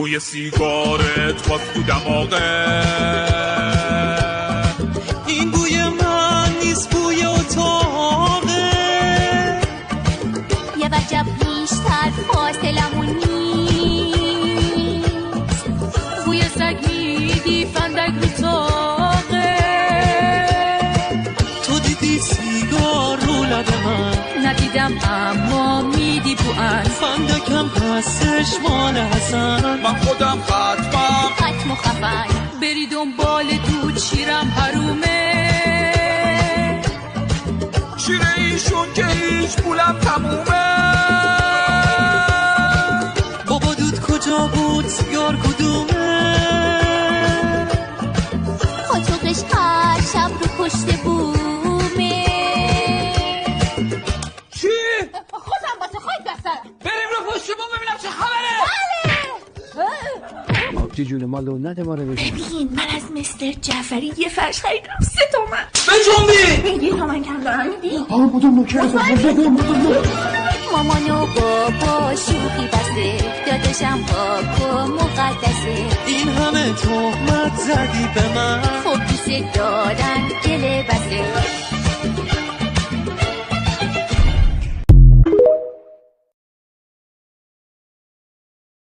بوی سیگارت باز تو دماغه. این بوی من نیست، بوی اتاقه. یه وجب بیشتر فاصلمون نیست، بوی سگ میدی فندک رو تاقه. تو دیدی سیگار رو لب من؟ ندیدم اما میدی بوان. فندکم هستش مال حسن. من خودم ختم و خفن. بری دنبال دود شیرم حرومه. شیر ایشون که هیچ پولم تمومه. بابا دود کجا بود، سیگار کدومه؟ خاطوقش هر شب رو پشت بومه. چی؟ خودم واسه خود بسترم. بریم رو پشت بوم ببینم چه خبره. آبجی جون ما لونت ما رو ببین. ببین من از مستر جعفری یه فرش خریدم 3 تومن. به جنبی 1 تومن کم دارم میدی؟ بودم نوکرتم. مامان و بابا شوخی بسته، داداشم پاک و مقدسه. این همه تهمت زدی به من. خب دوست دارن